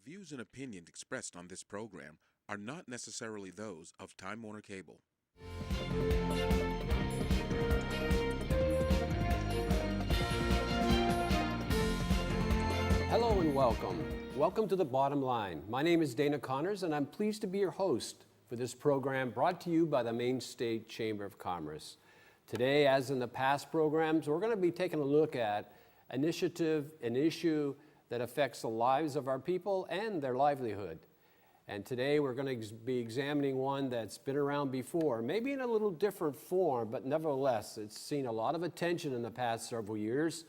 views and opinions expressed on this program are not necessarily those of Time Warner Cable. Hello and welcome. Welcome to The Bottom Line. My name is Dana Connors and I'm pleased to be your host for this program brought to you by the Maine State Chamber of Commerce. Today, as in the past programs, we're going to be taking a look at an issue that affects the lives of our people and their livelihood. And today we're going to be examining one that's been around before, maybe in a little different form, but nevertheless, it's seen a lot of attention in the past several years.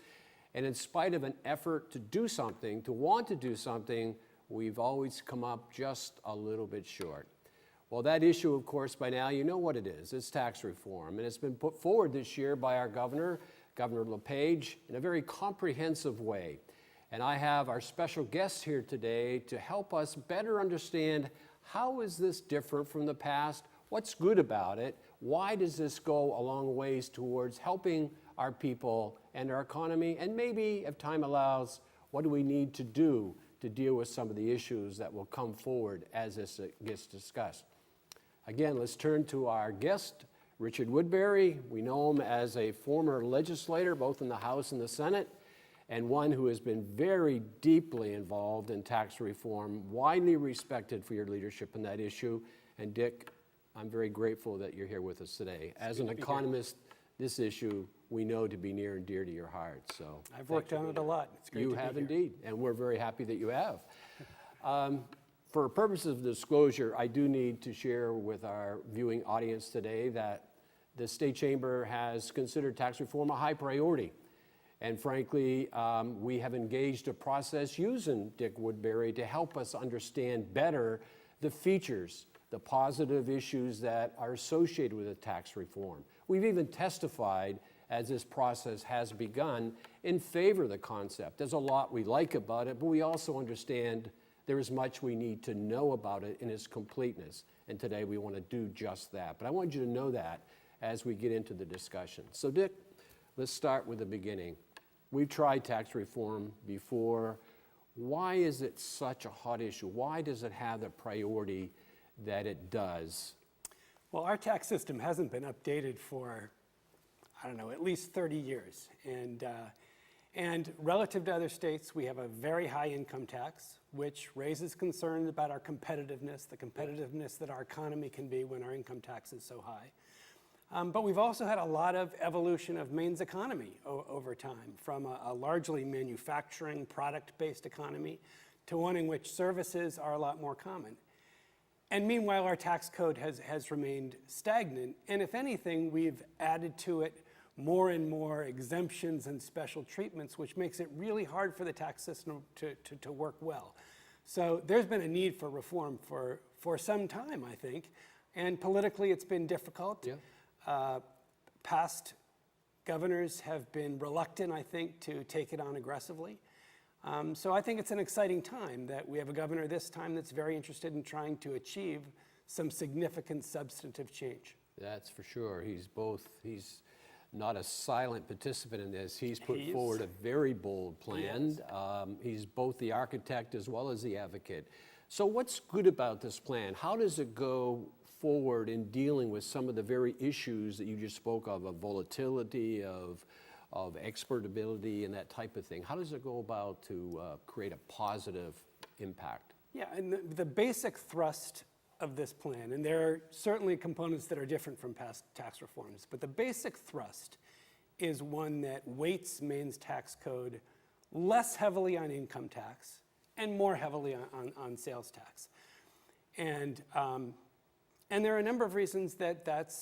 And in spite of an effort to do something, to want to do something, we've always come up just a little bit short. Well, that issue, of course, by now, you know what it is. It's tax reform. And it's been put forward this year by our governor, Governor LePage, in a very comprehensive way. And I have our special guest here today to help us better understand how is this different from the past, what's good about it, why does this go a long ways towards helping our people and our economy, and maybe, if time allows, what do we need to do to deal with some of the issues that will come forward as this gets discussed. Again, let's turn to our guest, Richard Woodbury. We know him as a former legislator, both in the House and the Senate, and one who has been very deeply involved in tax reform, widely respected for your leadership in that issue. And Dick, I'm very grateful that you're here with us today. As an economist, this issue we know to be near and dear to your heart. So I've worked on it a lot. It's great you to be have here. indeed, and we're very happy that you have. For purposes of disclosure, I do need to share with our viewing audience today that the State Chamber has considered tax reform a high priority. And frankly, we have engaged a process using Dick Woodbury to help us understand better the features, the positive issues that are associated with the tax reform. We've even testified, as this process has begun, in favor of the concept. There's a lot we like about it, but we also understand there is much we need to know about it in its completeness. And today we want to do just that. But I want you to know that as we get into the discussion. So Dick, let's start with the beginning. We've tried tax reform before. Why is it such a hot issue? Why does it have the priority that it does? Well, our tax system hasn't been updated for, I don't know, at least 30 years. And relative to other states, we have a very high income tax, which raises concerns about our competitiveness, the competitiveness that our economy can be when our income tax is so high. But we've also had a lot of evolution of Maine's economy over time, from a largely manufacturing, product-based economy to one in which services are a lot more common. And meanwhile, our tax code has remained stagnant. And if anything, we've added to it more and more exemptions and special treatments, which makes it really hard for the tax system to work well. So there's been a need for reform for some time, I think. And politically, it's been difficult. Yeah. Past governors have been reluctant, I think, to take it on aggressively. So I think it's an exciting time that we have a governor this time that's very interested in trying to achieve some significant substantive change. That's for sure. He's not a silent participant in this. He's put forward a very bold plan. He's both the architect as well as the advocate. So what's good about this plan? How does it go forward in dealing with some of the very issues that you just spoke of volatility, of exportability and that type of thing? How does it go about to create a positive impact? Yeah, and the basic thrust of this plan, and there are certainly components that are different from past tax reforms, but the basic thrust is one that weights Maine's tax code less heavily on income tax and more heavily on sales tax. And there are a number of reasons that that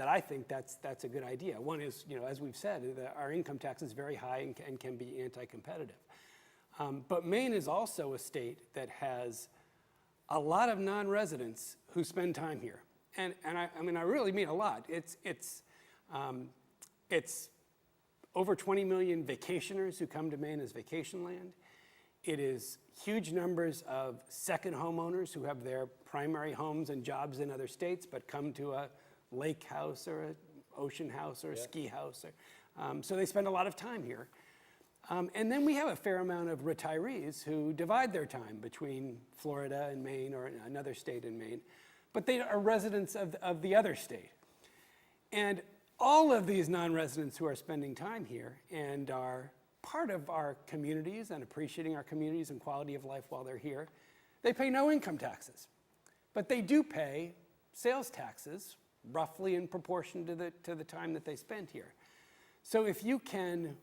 I think that's a good idea. One is, as we've said, that our income tax is very high and can be anti-competitive. But Maine is also a state that has a lot of non-residents who spend time here, and I really mean a lot. It's over 20 million vacationers who come to Maine as vacation land. It is huge numbers of second homeowners who have their primary homes and jobs in other states, but come to a lake house or an ocean house or a ski house. So they spend a lot of time here. And then we have a fair amount of retirees who divide their time between Florida and Maine or another state in Maine, but they are residents of the other state. And all of these non-residents who are spending time here and are part of our communities and appreciating our communities and quality of life while they're here, they pay no income taxes. But they do pay sales taxes, roughly in proportion to the time that they spent here. So if you can,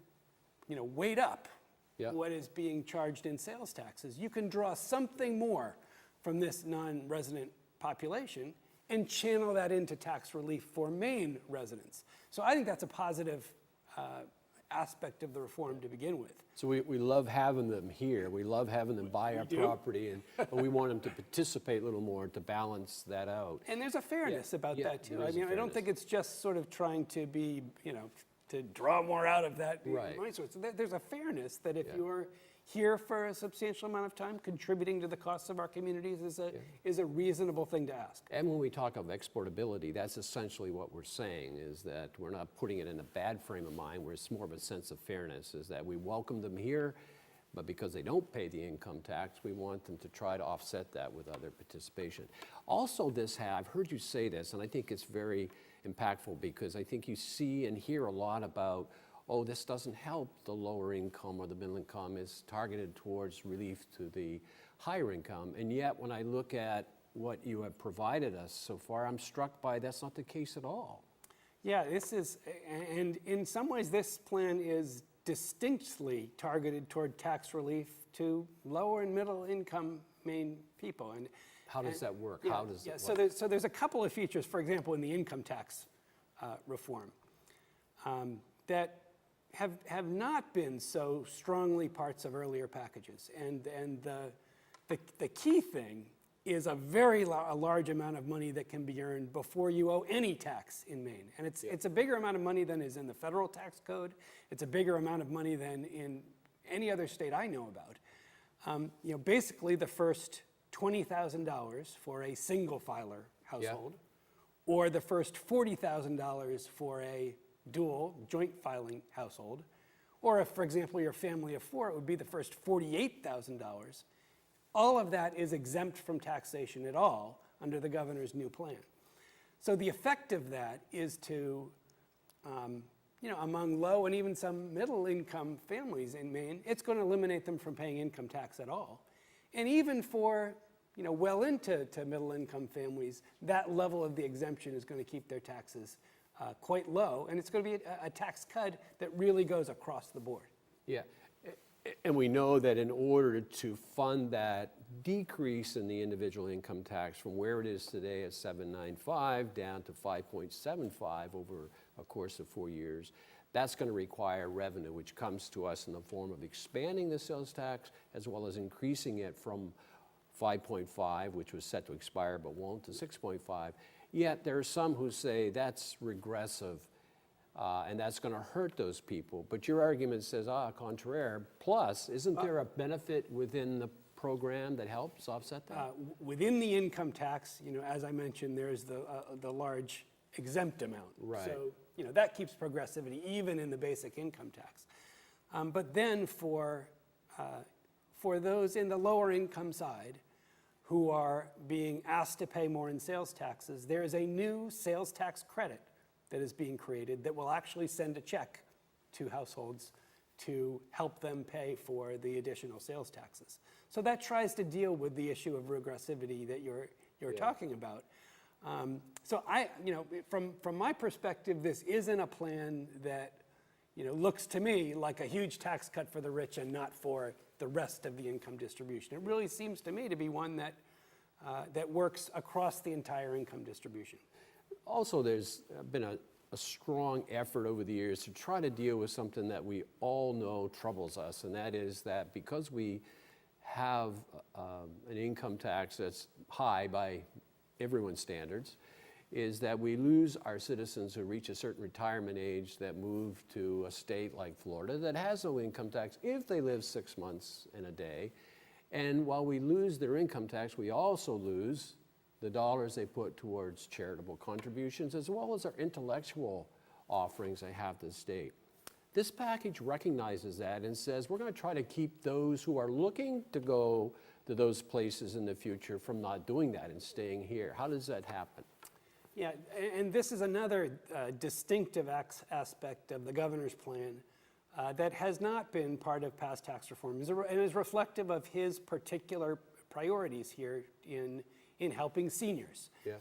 weight up Yeah. what is being charged in sales taxes, you can draw something more from this non-resident population and channel that into tax relief for Maine residents. So I think that's a positive aspect of the reform to begin with. So we love having them here. We love having them buy our do. property, but we want them to participate a little more to balance that out. And there's a fairness about Yeah, that too. there I is a mean, I don't fairness. think it's just sort of trying to be, to draw more out of that Right. money source. There's a fairness that if Yeah. you're here for a substantial amount of time, contributing to the costs of our communities is a reasonable thing to ask. And when we talk of exportability, that's essentially what we're saying, is that we're not putting it in a bad frame of mind, where it's more of a sense of fairness, is that we welcome them here, but because they don't pay the income tax, we want them to try to offset that with other participation. Also, I've heard you say this, and I think it's very impactful, because I think you see and hear a lot about, oh, this doesn't help the lower income or the middle income, is targeted towards relief to the higher income. And yet, when I look at what you have provided us so far, I'm struck by that's not the case at all. Yeah, and in some ways, this plan is distinctly targeted toward tax relief to lower and middle income Maine people. And How does that work? Yeah, How does yeah. it So work? there's a couple of features, for example, in the income tax reform that have not been so strongly parts of earlier packages. And the key thing is a very large amount of money that can be earned before you owe any tax in Maine. And it's a bigger amount of money than is in the federal tax code. It's a bigger amount of money than in any other state I know about. Basically the first $20,000 for a single filer household, or the first $40,000 for a dual joint filing household, or if, for example, you're a family of four, it would be the first $48,000. All of that is exempt from taxation at all under the governor's new plan. So the effect of that is to, among low and even some middle income families in Maine, it's going to eliminate them from paying income tax at all. And even for, well into middle income families, that level of the exemption is going to keep their taxes quite low, and it's going to be a tax cut that really goes across the board. Yeah, and we know that in order to fund that decrease in the individual income tax from where it is today at 795 down to 5.75 over a course of 4 years, that's going to require revenue, which comes to us in the form of expanding the sales tax as well as increasing it from 5.5, which was set to expire but won't, to 6.5. Yet there are some who say that's regressive and that's going to hurt those people. But your argument says, contraire. Plus, isn't there a benefit within the program that helps offset that? Within the income tax, as I mentioned, there's the large exempt amount. Right. So, that keeps progressivity even in the basic income tax. But then for those in the lower income side who are being asked to pay more in sales taxes, there is a new sales tax credit that is being created that will actually send a check to households to help them pay for the additional sales taxes. So that tries to deal with the issue of regressivity that you're talking about. So from my perspective, this isn't a plan that looks to me like a huge tax cut for the rich and not for the rest of the income distribution. It really seems to me to be one that works across the entire income distribution. Also, there's been a strong effort over the years to try to deal with something that we all know troubles us, and that is that because we have an income tax that's high by everyone's standards, is that we lose our citizens who reach a certain retirement age that move to a state like Florida that has no income tax if they live 6 months and a day. And while we lose their income tax, we also lose the dollars they put towards charitable contributions as well as our intellectual offerings they have to the state. This package recognizes that and says we're going to try to keep those who are looking to go to those places in the future from not doing that and staying here. How does that happen? Yeah, and this is another distinctive aspect of the governor's plan that has not been part of past tax reform and is reflective of his particular priorities here in helping seniors. Yeah.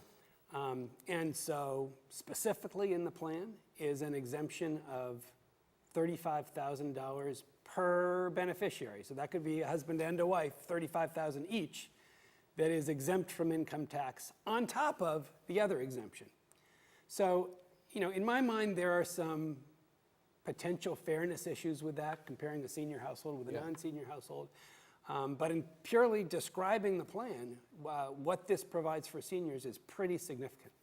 And so specifically in the plan is an exemption of $35,000 per beneficiary. So that could be a husband and a wife, $35,000 each, that is exempt from income tax on top of the other exemption. So, in my mind, there are some potential fairness issues with that, comparing a senior household with a non-senior household. But in purely describing the plan, what this provides for seniors is pretty significant.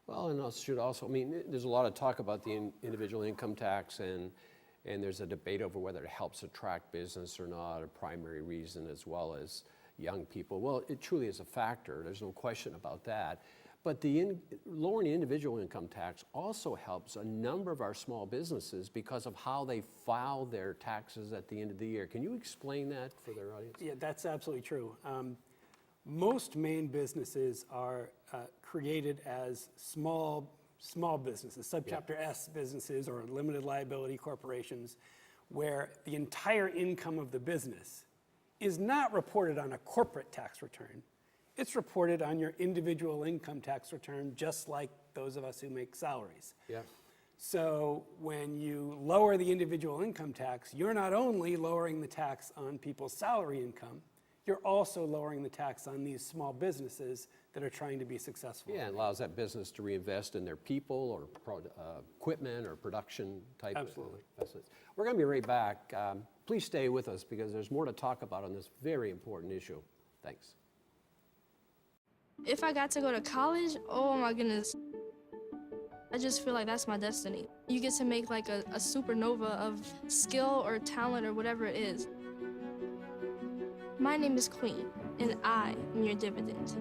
Well, and I should also, there's a lot of talk about the individual income tax, and there's a debate over whether it helps attract business or not, a primary reason, as well as young people. Well, it truly is a factor. There's no question about that. But lowering the individual income tax also helps a number of our small businesses because of how they file their taxes at the end of the year. Can you explain that for their audience? Yeah, that's absolutely true. Most Maine businesses are created as small businesses, subchapter S businesses or limited liability corporations, where the entire income of the business is not reported on a corporate tax return. It's reported on your individual income tax return, just like those of us who make salaries. Yeah. So when you lower the individual income tax, you're not only lowering the tax on people's salary income, you're also lowering the tax on these small businesses that are trying to be successful. Yeah, it allows that business to reinvest in their people or equipment or production type Absolutely. investments. We're going to be right back. Please stay with us because there's more to talk about on this very important issue. Thanks. If I got to go to college, oh my goodness. I just feel like that's my destiny. You get to make like a supernova of skill or talent or whatever it is. My name is Queen, and I am your dividend.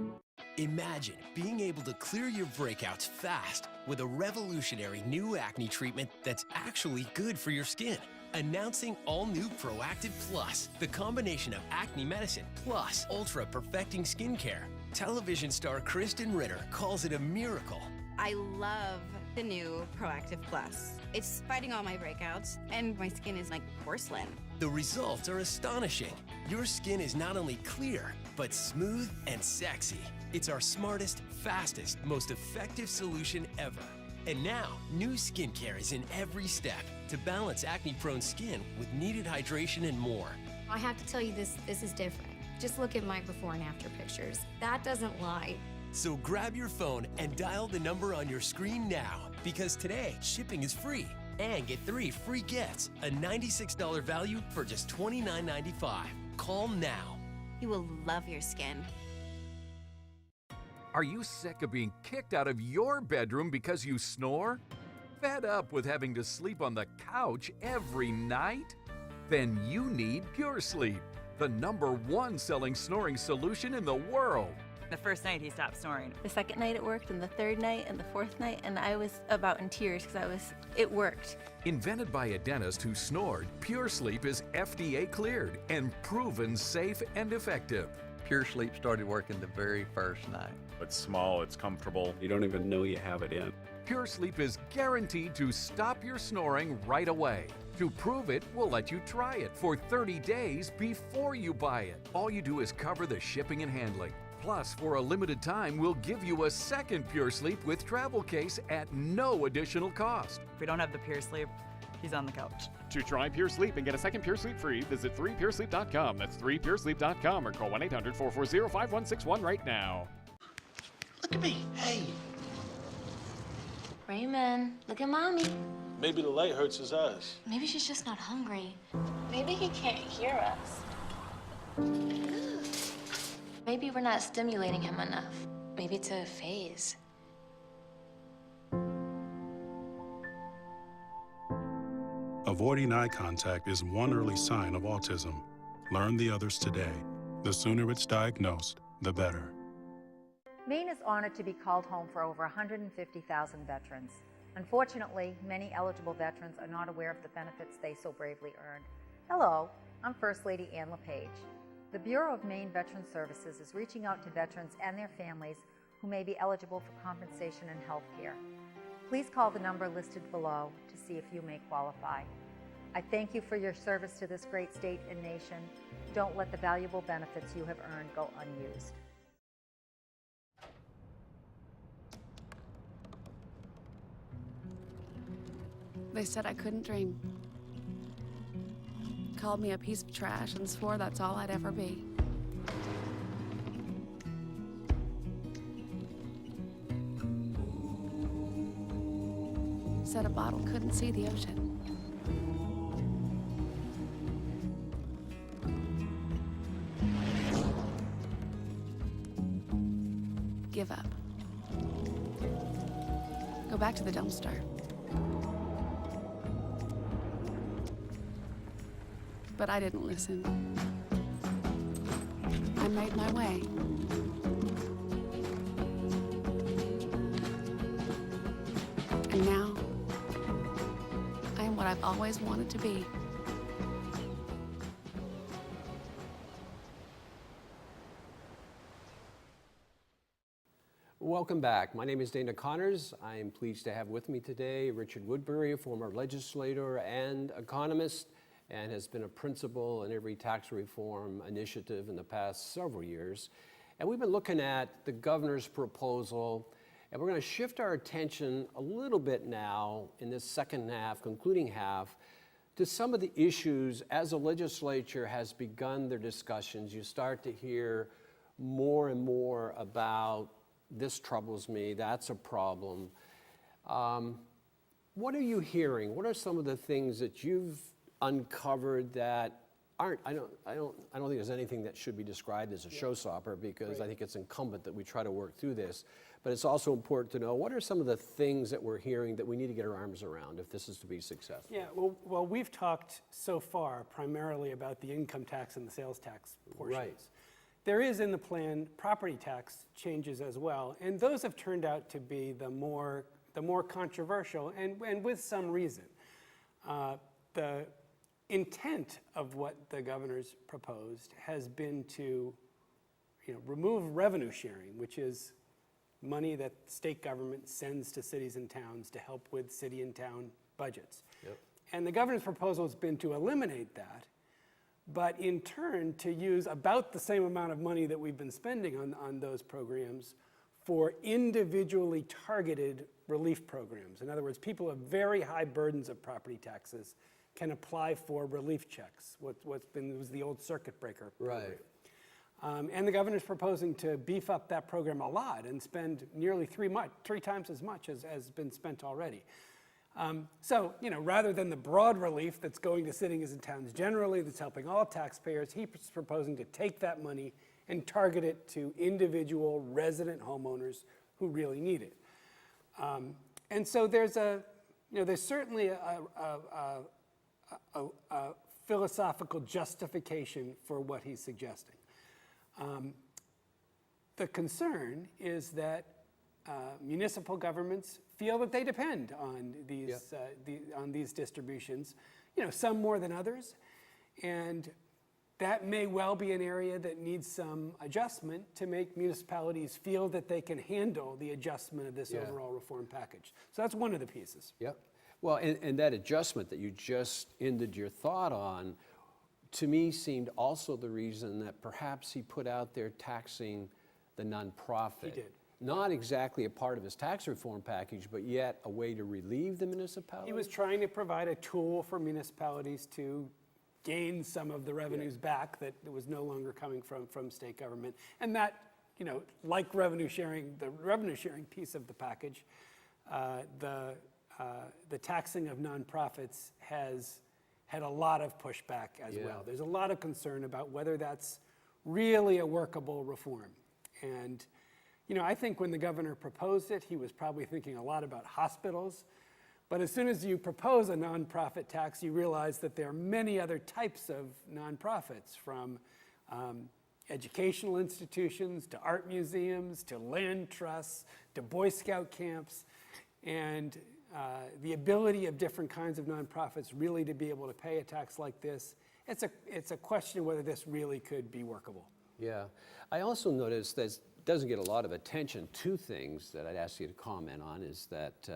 Imagine being able to clear your breakouts fast with a revolutionary new acne treatment that's actually good for your skin. Announcing all new Proactive Plus, the combination of acne medicine plus ultra perfecting skincare. Television star Kristen Ritter calls it a miracle. I love the new Proactive Plus. It's fighting all my breakouts, and my skin is like porcelain. The results are astonishing. Your skin is not only clear, but smooth and sexy. It's our smartest, fastest, most effective solution ever. And now, new skincare is in every step to balance acne-prone skin with needed hydration and more. I have to tell you, this is different. Just look at my before and after pictures. That doesn't lie. So grab your phone and dial the number on your screen now, because today, shipping is free. And get 3 free gifts, a $96 value for just $29.95. Call now. You will love your skin. Are you sick of being kicked out of your bedroom because you snore? Fed up with having to sleep on the couch every night? Then you need Pure Sleep, the #1 selling snoring solution in the world. The first night he stopped snoring. The second night it worked, and the third night, and the fourth night, and I was about in tears because it worked. Invented by a dentist who snored, Pure Sleep is FDA cleared and proven safe and effective. Pure Sleep started working the very first night. It's small, it's comfortable. You don't even know you have it in. Pure Sleep is guaranteed to stop your snoring right away. To prove it, we'll let you try it for 30 days before you buy it. All you do is cover the shipping and handling. Plus, for a limited time, we'll give you a second Pure Sleep with travel case at no additional cost. If we don't have the Pure Sleep, he's on the couch. To try Pure Sleep and get a second Pure Sleep free, visit 3puresleep.com. That's 3puresleep.com or call 1-800-440-5161 right now. Look at me. Hey. Raymond, look at Mommy. Maybe the light hurts his eyes. Maybe she's just not hungry. Maybe he can't hear us. Maybe we're not stimulating him enough. Maybe it's a phase. Avoiding eye contact is one early sign of autism. Learn the others today. The sooner it's diagnosed, the better. Maine is honored to be called home for over 150,000 veterans. Unfortunately, many eligible veterans are not aware of the benefits they so bravely earned. Hello, I'm First Lady Ann LePage. The Bureau of Maine Veteran Services is reaching out to veterans and their families who may be eligible for compensation and health care. Please call the number listed below to see if you may qualify. I thank you for your service to this great state and nation. Don't let the valuable benefits you have earned go unused. They said I couldn't dream. Called me a piece of trash and swore that's all I'd ever be. Said a bottle couldn't see the ocean. Give up. Go back to the dumpster. But I didn't listen. I made my way. And now, I am what I've always wanted to be. Welcome back. My name is Dana Connors. I am pleased to have with me today Richard Woodbury, a former legislator and economist, and has been a principal in every tax reform initiative in the past several years. And we've been looking at the governor's proposal, and we're going to shift our attention a little bit now in this second half, concluding half, to some of the issues as the legislature has begun their discussions. You start to hear more and more about this troubles me, that's a problem. What are you hearing? What are some of the things that you've uncovered that aren't, I don't think there's anything that should be described as a showstopper, because I think it's incumbent that we try to work through this. But it's also important to know, what are some of the things that we're hearing that we need to get our arms around if this is to be successful? Yeah, well, we've talked so far primarily about the income tax and the sales tax portions. Right. There is in the plan property tax changes as well, and those have turned out to be the more controversial, and with some reason. The intent of what the governor's proposed has been to, remove revenue sharing, which is money that state government sends to cities and towns to help with city and town budgets. Yep. And the governor's proposal has been to eliminate that, but in turn to use about the same amount of money that we've been spending on those programs for individually targeted relief programs. In other words, people with very high burdens of property taxes can apply for relief checks, was the old circuit breaker program. Right. And the governor's proposing to beef up that program a lot and spend nearly three times as much as has been spent already. So, rather than the broad relief that's going to cities and towns generally, that's helping all taxpayers, he's proposing to take that money and target it to individual resident homeowners who really need it. And so there's certainly a philosophical justification for what he's suggesting. The concern is that municipal governments feel that they depend on these distributions, some more than others, and that may well be an area that needs some adjustment to make municipalities feel that they can handle the adjustment of this overall reform package. So that's one of the pieces. Yep. Well, and that adjustment that you just ended your thought on, to me, seemed also the reason that perhaps he put out there taxing the nonprofit. He did. Not exactly a part of his tax reform package, but yet a way to relieve the municipality. He was trying to provide a tool for municipalities to gain some of the revenues back that was no longer coming from state government. And that, like revenue sharing, the revenue sharing piece of the package, the taxing of nonprofits has had a lot of pushback as well. There's a lot of concern about whether that's really a workable reform. And I think when the governor proposed it, he was probably thinking a lot about hospitals. But as soon as you propose a nonprofit tax, you realize that there are many other types of nonprofits, from educational institutions to art museums to land trusts to Boy Scout camps. And the ability of different kinds of nonprofits really to be able to pay a tax like this, it's a question of whether this really could be workable. Yeah. I also noticed that doesn't get a lot of attention. Two things that I'd ask you to comment on is that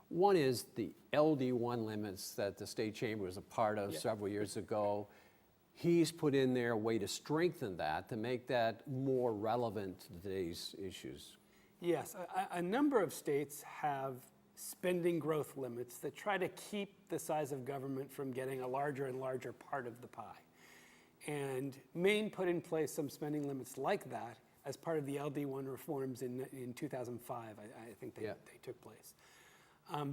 one is the LD1 limits that the State Chamber was a part of several years ago. He's put in there a way to strengthen that, to make that more relevant to today's issues. Yes, a number of states have spending growth limits that try to keep the size of government from getting a larger and larger part of the pie. And Maine put in place some spending limits like that as part of the LD1 reforms in 2005, I think they took place.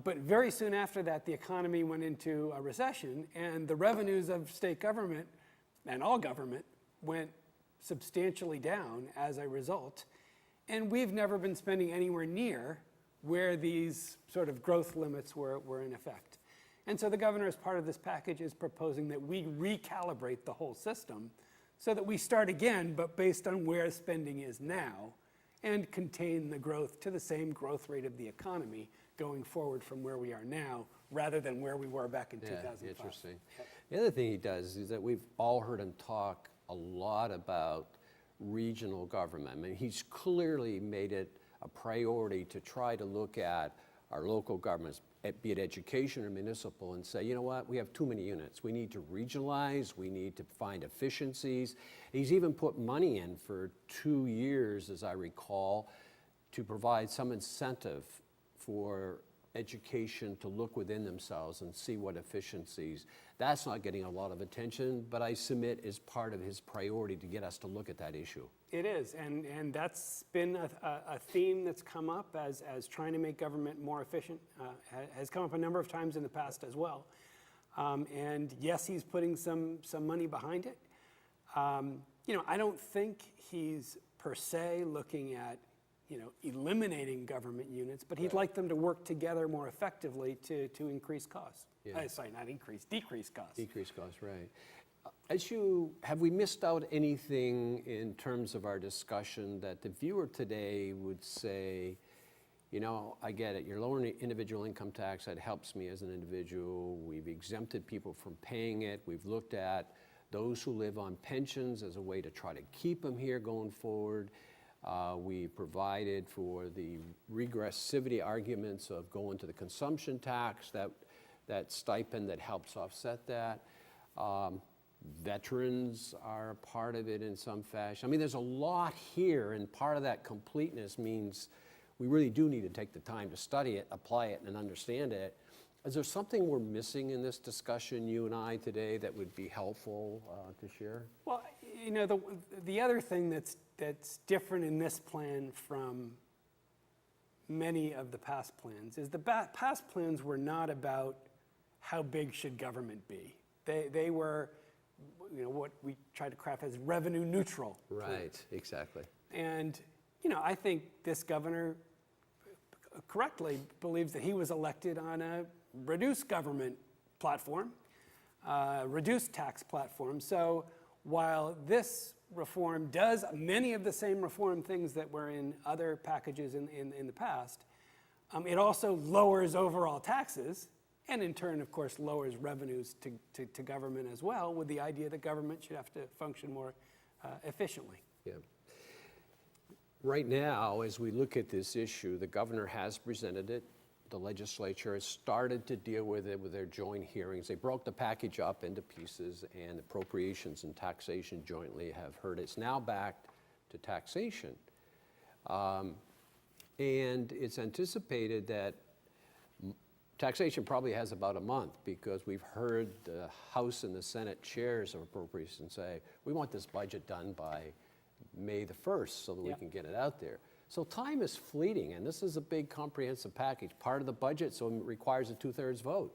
But very soon after that, the economy went into a recession, and the revenues of state government and all government went substantially down as a result. And we've never been spending anywhere near where these sort of growth limits were in effect. And so the governor, as part of this package, is proposing that we recalibrate the whole system so that we start again, but based on where spending is now, and contain the growth to the same growth rate of the economy going forward from where we are now, rather than where we were back in 2005. Interesting. The other thing he does is that we've all heard him talk a lot about regional government. I mean, he's clearly made it a priority to try to look at our local governments, be it education or municipal, and say, you know what, we have too many units. We need to regionalize, we need to find efficiencies. He's even put money in for 2 years, as I recall, to provide some incentive for education to look within themselves and see what efficiencies. That's not getting a lot of attention, but I submit is part of his priority to get us to look at that issue. It is, and that's been a theme that's come up as trying to make government more efficient, has come up a number of times in the past as well. And yes, he's putting some money behind it. You know, I don't think he's per se looking at, you know, eliminating government units, but he'd like them to work together more effectively to increase costs. Sorry, not increase, decrease costs. Decrease costs, right. Have we missed out anything in terms of our discussion that the viewer today would say, you know, I get it, you're lowering the individual income tax, that helps me as an individual. We've exempted people from paying it. We've looked at those who live on pensions as a way to try to keep them here going forward. We provided for the regressivity arguments of going to the consumption tax, that stipend that helps offset that. Veterans are a part of it in some fashion. I mean, there's a lot here, and part of that completeness means we really do need to take the time to study it, apply it, and understand it. Is there something we're missing in this discussion, you and I, today, that would be helpful to share? Well, you know, the other thing that's different in this plan from many of the past plans is the past plans were not about how big should government be. They were, you know, what we try to craft as revenue neutral. Right, exactly. And, you know, I think this governor correctly believes that he was elected on a reduced government platform, reduced tax platform. So while this reform does many of the same reform things that were in other packages in the past, it also lowers overall taxes, and in turn, of course, lowers revenues to government as well, with the idea that government should have to function more efficiently. Yeah. Right now, as we look at this issue, the governor has presented it. The legislature has started to deal with it with their joint hearings. They broke the package up into pieces, and appropriations and taxation jointly have heard it's now back to taxation. And it's anticipated that taxation probably has about a month, because we've heard the House and the Senate chairs of appropriations say, we want this budget done by May the 1st so that we can get it out there. So time is fleeting, and this is a big comprehensive package, part of the budget, so it requires a 2/3 vote.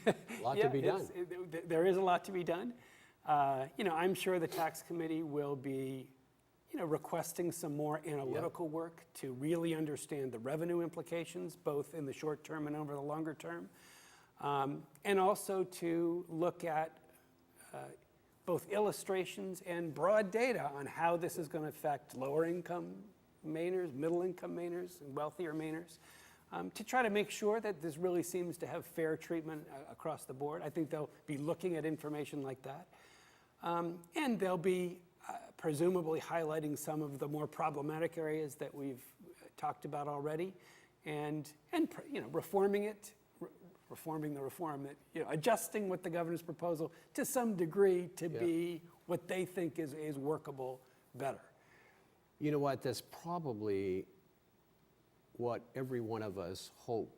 A lot to be done. There is a lot to be done. You know, I'm sure the tax committee will be, you know, requesting some more analytical work to really understand the revenue implications, both in the short term and over the longer term, and also to look at both illustrations and broad data on how this is going to affect lower income Mainers, middle income Mainers, and wealthier Mainers. to try to make sure that this really seems to have fair treatment across the board. I think they'll be looking at information like that. And they'll be presumably highlighting some of the more problematic areas that we've talked about already, and reforming it, reforming the reform, that, adjusting what the governor's proposal to some degree to be what they think is workable better. You know what, that's probably what every one of us hope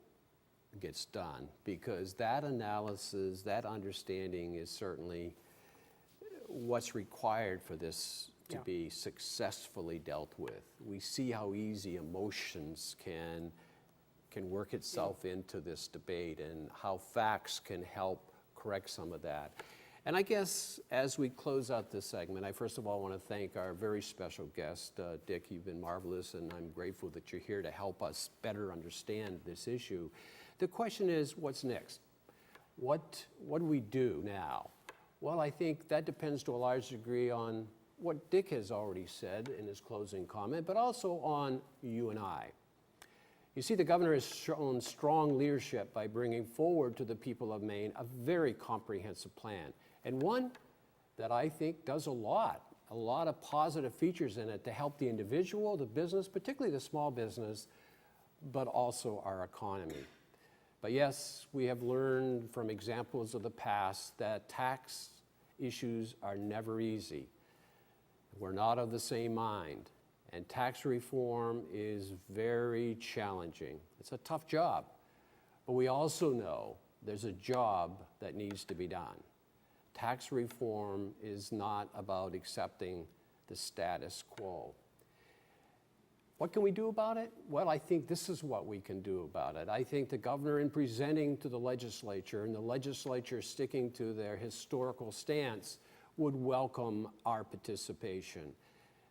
gets done, because that analysis, that understanding is certainly what's required for this to be successfully dealt with. We see how easy emotions can work itself into this debate, and how facts can help correct some of that. And I guess as we close out this segment, I first of all want to thank our very special guest, Dick. You've been marvelous, and I'm grateful that you're here to help us better understand this issue. The question is, what's next? What do we do now? Well, I think that depends to a large degree on what Dick has already said in his closing comment, but also on you and I. You see, the governor has shown strong leadership by bringing forward to the people of Maine a very comprehensive plan, and one that I think does a lot of positive features in it to help the individual, the business, particularly the small business, but also our economy. But yes, we have learned from examples of the past that tax issues are never easy. We're not of the same mind, and tax reform is very challenging. It's a tough job, but we also know there's a job that needs to be done. Tax reform is not about accepting the status quo. What can we do about it? Well, I think this is what we can do about it. I think the governor, in presenting to the legislature, and the legislature sticking to their historical stance, would welcome our participation.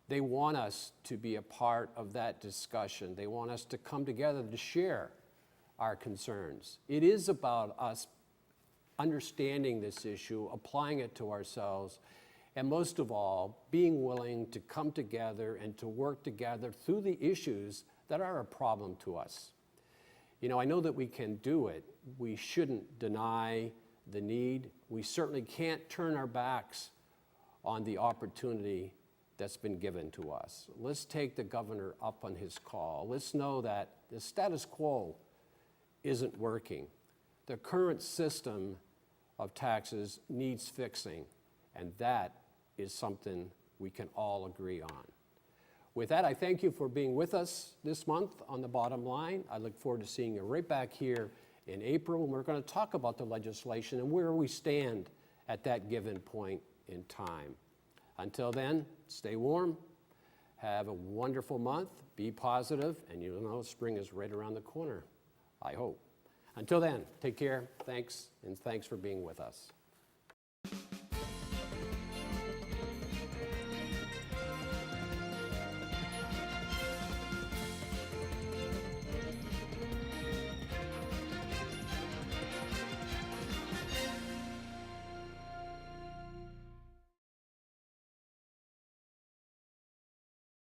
They want us to be a part of that discussion. They want us to come together to share our concerns. It is about us understanding this issue, applying it to ourselves, and most of all, being willing to come together and to work together through the issues that are a problem to us. I know that we can do it. We shouldn't deny the need. We certainly can't turn our backs on the opportunity that's been given to us. Let's take the governor up on his call. Let's know that the status quo isn't working. The current system of taxes needs fixing, and that is something we can all agree on. With that, I thank you for being with us this month on The Bottom Line. I look forward to seeing you right back here in April, when we're going to talk about the legislation and where we stand at that given point in time. Until then, stay warm, have a wonderful month, be positive, and you'll know spring is right around the corner, I hope. Until then, take care, thanks, and thanks for being with us.